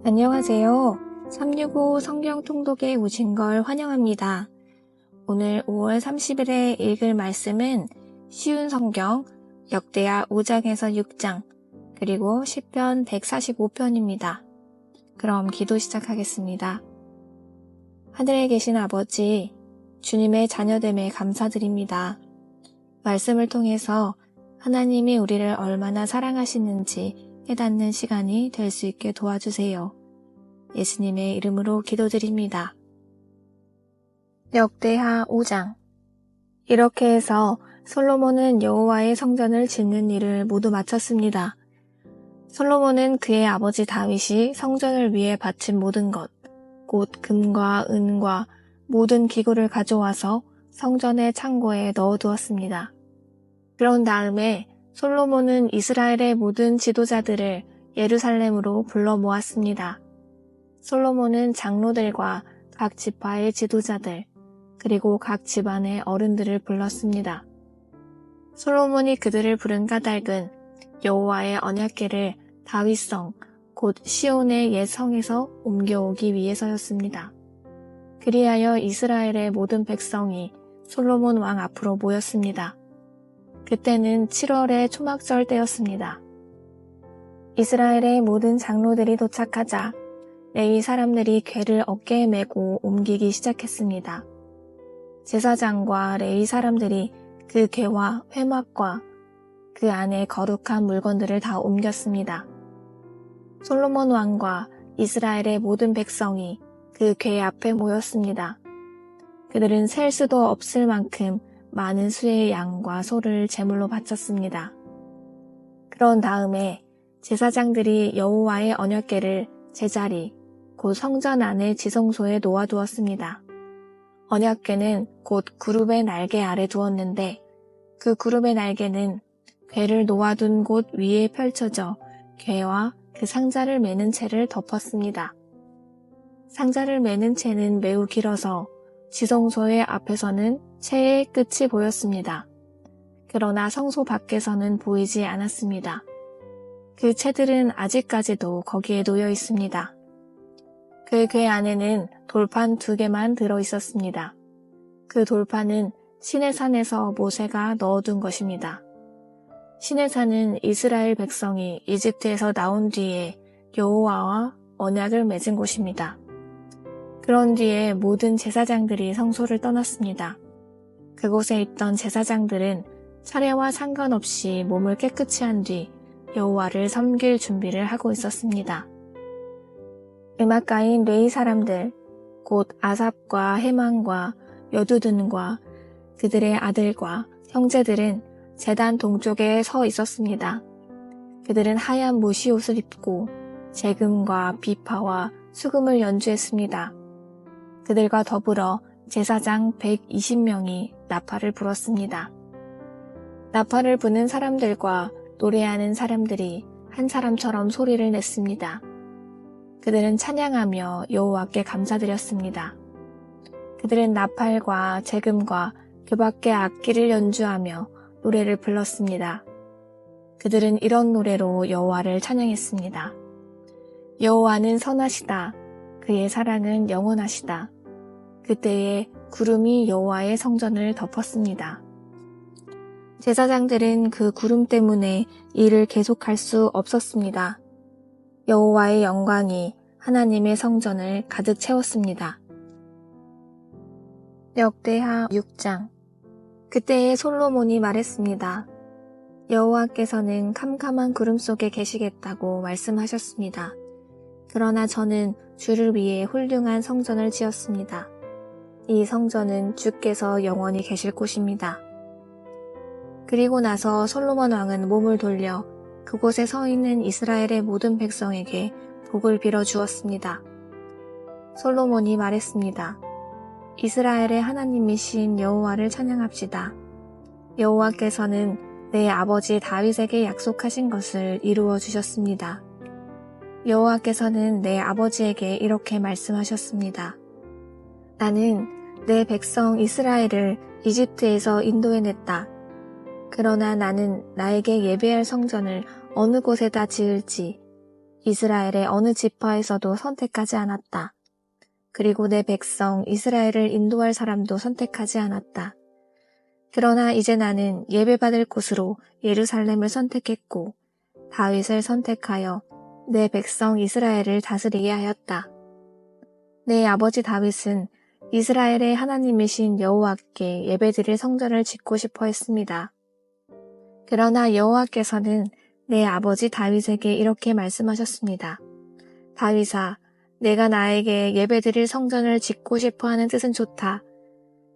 안녕하세요. 365 성경 통독에 오신 걸 환영합니다. 오늘 5월 30일에 읽을 말씀은 쉬운 성경 역대하 5장에서 6장 그리고 시편 145편입니다. 그럼 기도 시작하겠습니다. 하늘에 계신 아버지, 주님의 자녀됨에 감사드립니다. 말씀을 통해서 하나님이 우리를 얼마나 사랑하시는지 깨닫는 시간이 될 수 있게 도와주세요. 예수님의 이름으로 기도드립니다. 역대하 5장. 이렇게 해서 솔로몬은 여호와의 성전을 짓는 일을 모두 마쳤습니다. 솔로몬은 그의 아버지 다윗이 성전을 위해 바친 모든 것, 곧 금과 은과 모든 기구를 가져와서 성전의 창고에 넣어두었습니다. 그런 다음에 솔로몬은 이스라엘의 모든 지도자들을 예루살렘으로 불러 모았습니다. 솔로몬은 장로들과 각 지파의 지도자들, 그리고 각 집안의 어른들을 불렀습니다. 솔로몬이 그들을 부른 까닭은 여호와의 언약궤를 다윗성, 곧 시온의 옛 성에서 옮겨오기 위해서였습니다. 그리하여 이스라엘의 모든 백성이 솔로몬 왕 앞으로 모였습니다. 그때는 7월의 초막절 때였습니다. 이스라엘의 모든 장로들이 도착하자 레위 사람들이 궤를 어깨에 메고 옮기기 시작했습니다. 제사장과 레위 사람들이 그 궤와 회막과 그 안에 거룩한 물건들을 다 옮겼습니다. 솔로몬 왕과 이스라엘의 모든 백성이 그 궤 앞에 모였습니다. 그들은 셀 수도 없을 만큼 많은 수의 양과 소를 제물로 바쳤습니다. 그런 다음에 제사장들이 여호와의 언약궤를 제자리, 곧 성전 안의 지성소에 놓아두었습니다. 언약궤는 곧 구름의 날개 아래 두었는데 그 구름의 날개는 궤를 놓아둔 곳 위에 펼쳐져 궤와 그 상자를 매는 채를 덮었습니다. 상자를 매는 채는 매우 길어서 지성소의 앞에서는 채의 끝이 보였습니다. 그러나 성소 밖에서는 보이지 않았습니다. 그 채들은 아직까지도 거기에 놓여 있습니다. 그 궤 안에는 돌판 2개만 들어 있었습니다. 그 돌판은 시내산에서 모세가 넣어둔 것입니다. 시내산은 이스라엘 백성이 이집트에서 나온 뒤에 여호와와 언약을 맺은 곳입니다. 그런 뒤에 모든 제사장들이 성소를 떠났습니다. 그곳에 있던 제사장들은 차례와 상관없이 몸을 깨끗이 한 뒤 여호와를 섬길 준비를 하고 있었습니다. 음악가인 레위 사람들, 곧 아삽과 헤만과 여두둔과 그들의 아들과 형제들은 제단 동쪽에 서 있었습니다. 그들은 하얀 무시옷을 입고 재금과 비파와 수금을 연주했습니다. 그들과 더불어 제사장 120명이 나팔을 불었습니다. 나팔을 부는 사람들과 노래하는 사람들이 한 사람처럼 소리를 냈습니다. 그들은 찬양하며 여호와께 감사드렸습니다. 그들은 나팔과 재금과 그 밖의 악기를 연주하며 노래를 불렀습니다. 그들은 이런 노래로 여호와를 찬양했습니다. 여호와는 선하시다. 그의 사랑은 영원하시다. 그때에 구름이 여호와의 성전을 덮었습니다. 제사장들은 그 구름 때문에 일을 계속할 수 없었습니다. 여호와의 영광이 하나님의 성전을 가득 채웠습니다. 역대하 6장. 그때에 솔로몬이 말했습니다. 여호와께서는 캄캄한 구름 속에 계시겠다고 말씀하셨습니다. 그러나 저는 주를 위해 훌륭한 성전을 지었습니다. 이 성전은 주께서 영원히 계실 곳입니다. 그리고 나서 솔로몬 왕은 몸을 돌려 그곳에 서 있는 이스라엘의 모든 백성에게 복을 빌어 주었습니다. 솔로몬이 말했습니다. 이스라엘의 하나님이신 여호와를 찬양합시다. 여호와께서는 내 아버지 다윗에게 약속하신 것을 이루어 주셨습니다. 여호와께서는 내 아버지에게 이렇게 말씀하셨습니다. 나는 내 백성 이스라엘을 이집트에서 인도해냈다. 그러나 나는 나에게 예배할 성전을 어느 곳에다 지을지 이스라엘의 어느 지파에서도 선택하지 않았다. 그리고 내 백성 이스라엘을 인도할 사람도 선택하지 않았다. 그러나 이제 나는 예배받을 곳으로 예루살렘을 선택했고 다윗을 선택하여 내 백성 이스라엘을 다스리게 하였다. 내 아버지 다윗은 이스라엘의 하나님이신 여호와께 예배드릴 성전을 짓고 싶어 했습니다. 그러나 여호와께서는 내 아버지 다윗에게 이렇게 말씀하셨습니다. 다윗아, 내가 나에게 예배드릴 성전을 짓고 싶어 하는 뜻은 좋다.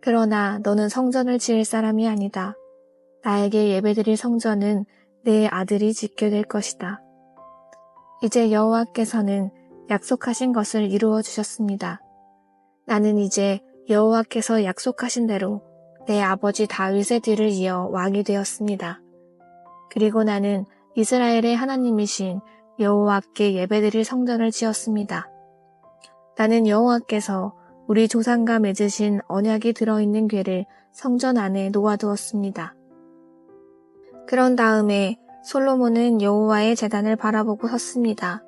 그러나 너는 성전을 지을 사람이 아니다. 나에게 예배드릴 성전은 내 아들이 짓게 될 것이다. 이제 여호와께서는 약속하신 것을 이루어 주셨습니다. 나는 이제 여호와께서 약속하신 대로 내 아버지 다윗의 뒤를 이어 왕이 되었습니다. 그리고 나는 이스라엘의 하나님이신 여호와께 예배드릴 성전을 지었습니다. 나는 여호와께서 우리 조상과 맺으신 언약이 들어있는 궤를 성전 안에 놓아두었습니다. 그런 다음에 솔로몬은 여호와의 제단을 바라보고 섰습니다.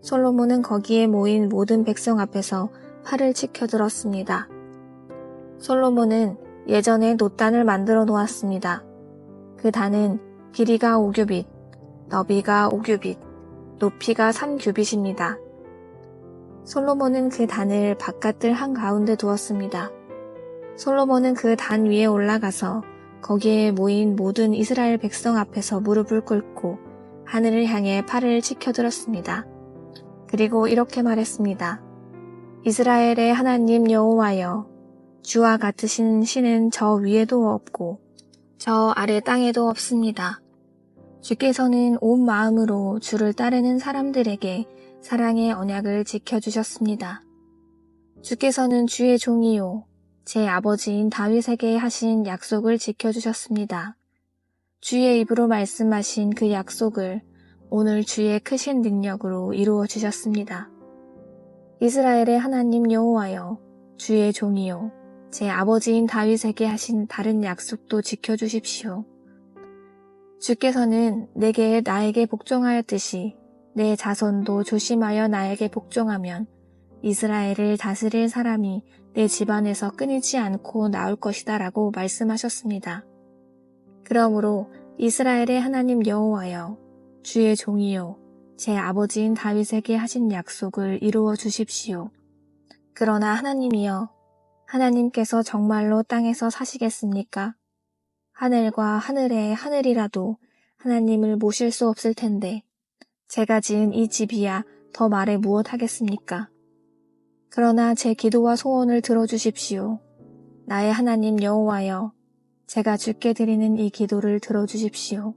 솔로몬은 거기에 모인 모든 백성 앞에서 팔을 치켜들었습니다. 솔로몬은 예전에 놋단을 만들어 놓았습니다. 그 단은 길이가 5규빗, 너비가 5규빗, 높이가 3규빗입니다. 솔로몬은 그 단을 바깥들 한가운데 두었습니다. 솔로몬은 그 단 위에 올라가서 거기에 모인 모든 이스라엘 백성 앞에서 무릎을 꿇고 하늘을 향해 팔을 치켜들었습니다. 그리고 이렇게 말했습니다. 이스라엘의 하나님 여호와여, 주와 같으신 신은 저 위에도 없고 저 아래 땅에도 없습니다. 주께서는 온 마음으로 주를 따르는 사람들에게 사랑의 언약을 지켜주셨습니다. 주께서는 주의 종이요, 제 아버지인 다윗에게 하신 약속을 지켜주셨습니다. 주의 입으로 말씀하신 그 약속을 오늘 주의 크신 능력으로 이루어 주셨습니다. 이스라엘의 하나님 여호와여, 주의 종이요, 제 아버지인 다윗에게 하신 다른 약속도 지켜주십시오. 주께서는 내게 나에게 복종하였듯이 내 자손도 조심하여 나에게 복종하면 이스라엘을 다스릴 사람이 내 집안에서 끊이지 않고 나올 것이다 라고 말씀하셨습니다. 그러므로 이스라엘의 하나님 여호와여, 주의 종이요, 제 아버지인 다윗에게 하신 약속을 이루어 주십시오. 그러나 하나님이여, 하나님께서 정말로 땅에서 사시겠습니까? 하늘과 하늘의 하늘이라도 하나님을 모실 수 없을 텐데 제가 지은 이 집이야 더 말해 무엇하겠습니까? 그러나 제 기도와 소원을 들어주십시오. 나의 하나님 여호와여, 제가 주께 드리는 이 기도를 들어주십시오.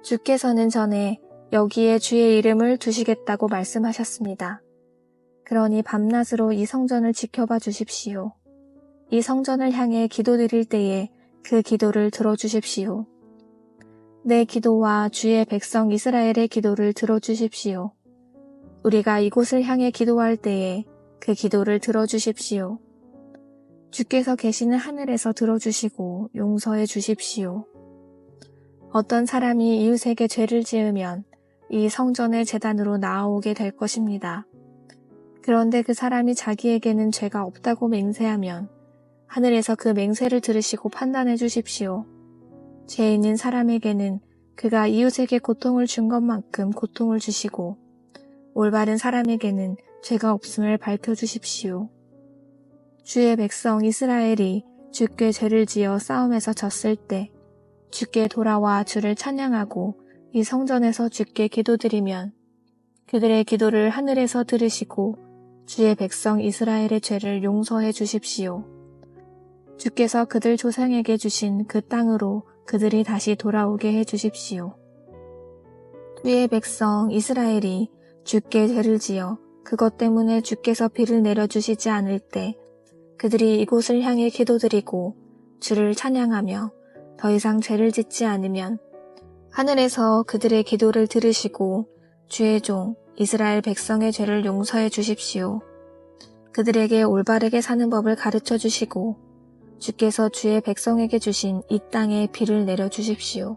주께서는 전에 여기에 주의 이름을 두시겠다고 말씀하셨습니다. 그러니 밤낮으로 이 성전을 지켜봐 주십시오. 이 성전을 향해 기도드릴 때에 그 기도를 들어주십시오. 내 기도와 주의 백성 이스라엘의 기도를 들어주십시오. 우리가 이곳을 향해 기도할 때에 그 기도를 들어주십시오. 주께서 계시는 하늘에서 들어주시고 용서해 주십시오. 어떤 사람이 이웃에게 죄를 지으면 이 성전의 제단으로 나아오게 될 것입니다. 그런데 그 사람이 자기에게는 죄가 없다고 맹세하면 하늘에서 그 맹세를 들으시고 판단해 주십시오. 죄 있는 사람에게는 그가 이웃에게 고통을 준 것만큼 고통을 주시고 올바른 사람에게는 죄가 없음을 밝혀주십시오. 주의 백성 이스라엘이 주께 죄를 지어 싸움에서 졌을 때 주께 돌아와 주를 찬양하고 이 성전에서 주께 기도드리면 그들의 기도를 하늘에서 들으시고 주의 백성 이스라엘의 죄를 용서해 주십시오. 주께서 그들 조상에게 주신 그 땅으로 그들이 다시 돌아오게 해 주십시오. 주의 백성 이스라엘이 주께 죄를 지어 그것 때문에 주께서 비를 내려주시지 않을 때 그들이 이곳을 향해 기도드리고 주를 찬양하며 더 이상 죄를 짓지 않으면 하늘에서 그들의 기도를 들으시고 주의 종 이스라엘 백성의 죄를 용서해 주십시오. 그들에게 올바르게 사는 법을 가르쳐 주시고 주께서 주의 백성에게 주신 이 땅에 비를 내려 주십시오.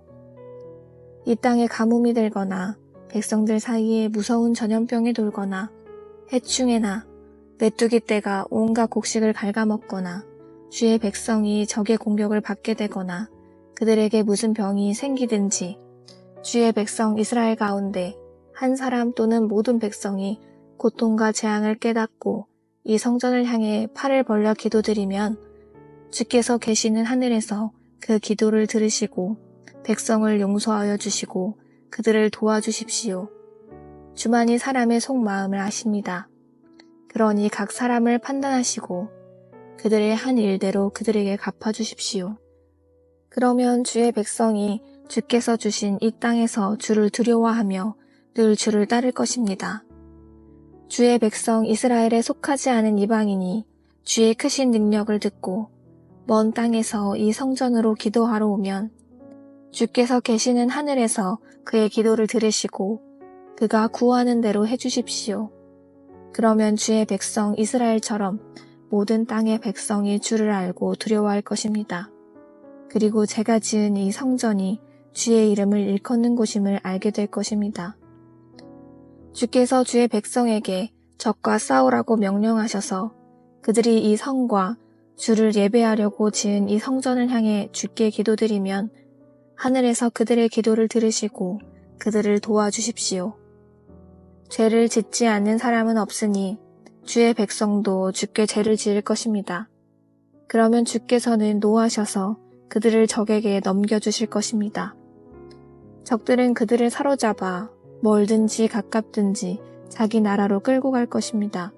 이 땅에 가뭄이 들거나 백성들 사이에 무서운 전염병이 돌거나 해충에나 메뚜기 떼가 온갖 곡식을 갉아먹거나 주의 백성이 적의 공격을 받게 되거나 그들에게 무슨 병이 생기든지 주의 백성 이스라엘 가운데 한 사람 또는 모든 백성이 고통과 재앙을 깨닫고 이 성전을 향해 팔을 벌려 기도드리면 주께서 계시는 하늘에서 그 기도를 들으시고 백성을 용서하여 주시고 그들을 도와주십시오. 주만이 사람의 속마음을 아십니다. 그러니 각 사람을 판단하시고 그들의 한 일대로 그들에게 갚아주십시오. 그러면 주의 백성이 주께서 주신 이 땅에서 주를 두려워하며 늘 주를 따를 것입니다. 주의 백성 이스라엘에 속하지 않은 이방인이 주의 크신 능력을 듣고 먼 땅에서 이 성전으로 기도하러 오면 주께서 계시는 하늘에서 그의 기도를 들으시고 그가 구하는 대로 해주십시오. 그러면 주의 백성 이스라엘처럼 모든 땅의 백성이 주를 알고 두려워할 것입니다. 그리고 제가 지은 이 성전이 주의 이름을 일컫는 곳임을 알게 될 것입니다. 주께서 주의 백성에게 적과 싸우라고 명령하셔서 그들이 이 성과 주를 예배하려고 지은 이 성전을 향해 주께 기도드리면 하늘에서 그들의 기도를 들으시고 그들을 도와주십시오. 죄를 짓지 않는 사람은 없으니 주의 백성도 주께 죄를 지을 것입니다. 그러면 주께서는 노하셔서 그들을 적에게 넘겨주실 것입니다. 적들은 그들을 사로잡아 멀든지 가깝든지 자기 나라로 끌고 갈 것입니다.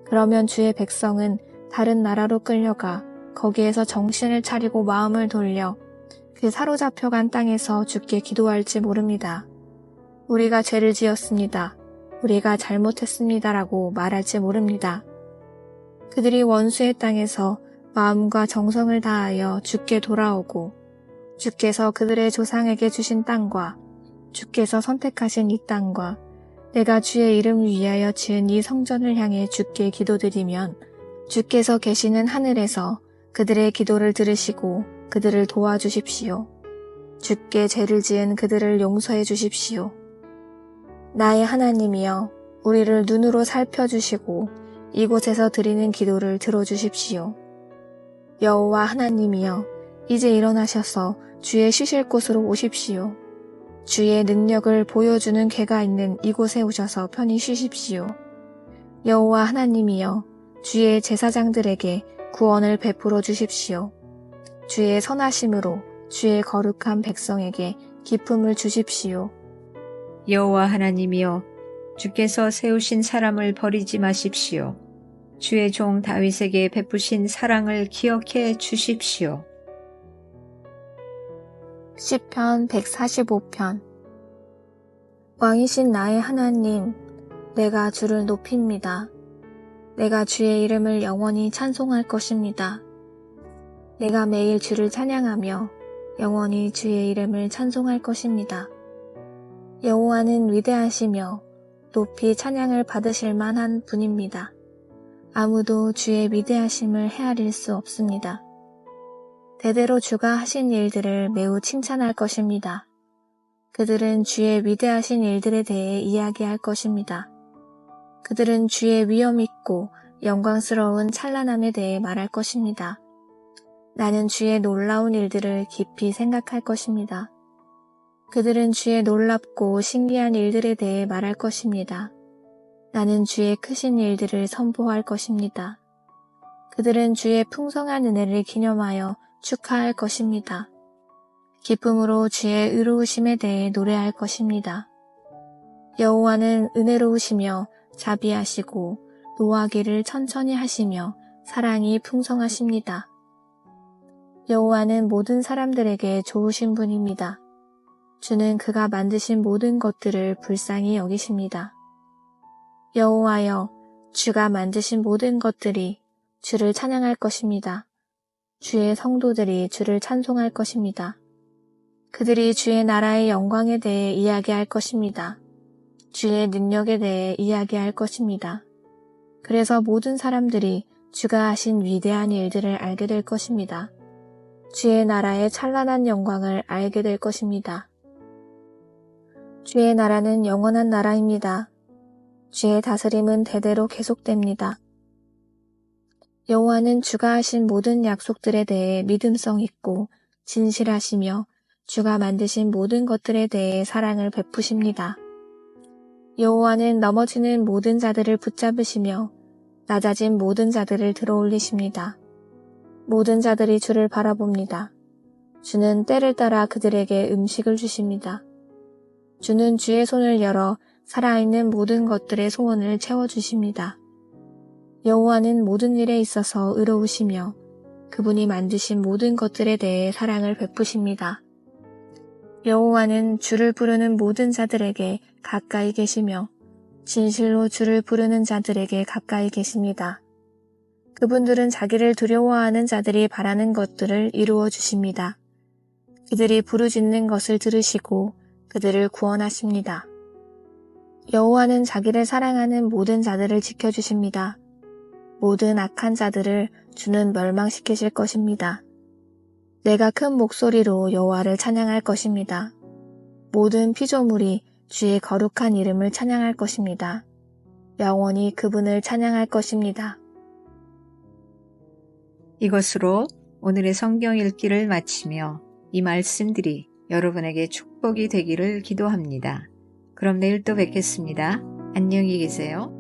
그러면 주의 백성은 다른 나라로 끌려가 거기에서 정신을 차리고 마음을 돌려 그 사로잡혀간 땅에서 주께 기도할지 모릅니다. 우리가 죄를 지었습니다. 우리가 잘못했습니다라고 말할지 모릅니다. 그들이 원수의 땅에서 마음과 정성을 다하여 주께 돌아오고 주께서 그들의 조상에게 주신 땅과 주께서 선택하신 이 땅과 내가 주의 이름 위하여 지은 이 성전을 향해 주께 기도드리면 주께서 계시는 하늘에서 그들의 기도를 들으시고 그들을 도와주십시오. 주께 죄를 지은 그들을 용서해 주십시오. 나의 하나님이여, 우리를 눈으로 살펴주시고 이곳에서 드리는 기도를 들어주십시오. 여호와 하나님이여, 이제 일어나셔서 주의 쉬실 곳으로 오십시오. 주의 능력을 보여주는 궤가 있는 이곳에 오셔서 편히 쉬십시오. 여호와 하나님이여, 주의 제사장들에게 구원을 베풀어 주십시오. 주의 선하심으로 주의 거룩한 백성에게 기쁨을 주십시오. 여호와 하나님이여, 주께서 세우신 사람을 버리지 마십시오. 주의 종 다윗에게 베푸신 사랑을 기억해 주십시오. 시편 145편. 왕이신 나의 하나님, 내가 주를 높입니다. 내가 주의 이름을 영원히 찬송할 것입니다. 내가 매일 주를 찬양하며 영원히 주의 이름을 찬송할 것입니다. 여호와는 위대하시며 높이 찬양을 받으실 만한 분입니다. 아무도 주의 위대하심을 헤아릴 수 없습니다. 대대로 주가 하신 일들을 매우 칭찬할 것입니다. 그들은 주의 위대하신 일들에 대해 이야기할 것입니다. 그들은 주의 위엄 있고 영광스러운 찬란함에 대해 말할 것입니다. 나는 주의 놀라운 일들을 깊이 생각할 것입니다. 그들은 주의 놀랍고 신기한 일들에 대해 말할 것입니다. 나는 주의 크신 일들을 선포할 것입니다. 그들은 주의 풍성한 은혜를 기념하여 축하할 것입니다. 기쁨으로 주의 의로우심에 대해 노래할 것입니다. 여호와는 은혜로우시며 자비하시고 노하기를 천천히 하시며 사랑이 풍성하십니다. 여호와는 모든 사람들에게 좋으신 분입니다. 주는 그가 만드신 모든 것들을 불쌍히 여기십니다. 여호와여, 주가 만드신 모든 것들이 주를 찬양할 것입니다. 주의 성도들이 주를 찬송할 것입니다. 그들이 주의 나라의 영광에 대해 이야기할 것입니다. 주의 능력에 대해 이야기할 것입니다. 그래서 모든 사람들이 주가 하신 위대한 일들을 알게 될 것입니다. 주의 나라의 찬란한 영광을 알게 될 것입니다. 주의 나라는 영원한 나라입니다. 주의 다스림은 대대로 계속됩니다. 여호와는 주가 하신 모든 약속들에 대해 믿음성 있고 진실하시며 주가 만드신 모든 것들에 대해 사랑을 베푸십니다. 여호와는 넘어지는 모든 자들을 붙잡으시며 낮아진 모든 자들을 들어올리십니다. 모든 자들이 주를 바라봅니다. 주는 때를 따라 그들에게 음식을 주십니다. 주는 주의 손을 열어 살아있는 모든 것들의 소원을 채워주십니다. 여호와는 모든 일에 있어서 의로우시며 그분이 만드신 모든 것들에 대해 사랑을 베푸십니다. 여호와는 주를 부르는 모든 자들에게 가까이 계시며 진실로 주를 부르는 자들에게 가까이 계십니다. 그분들은 자기를 두려워하는 자들이 바라는 것들을 이루어 주십니다. 그들이 부르짖는 것을 들으시고 그들을 구원하십니다. 여호와는 자기를 사랑하는 모든 자들을 지켜주십니다. 모든 악한 자들을 주는 멸망시키실 것입니다. 내가 큰 목소리로 여호와를 찬양할 것입니다. 모든 피조물이 주의 거룩한 이름을 찬양할 것입니다. 영원히 그분을 찬양할 것입니다. 이것으로 오늘의 성경 읽기를 마치며 이 말씀들이 여러분에게 축복이 되기를 기도합니다. 그럼 내일 또 뵙겠습니다. 안녕히 계세요.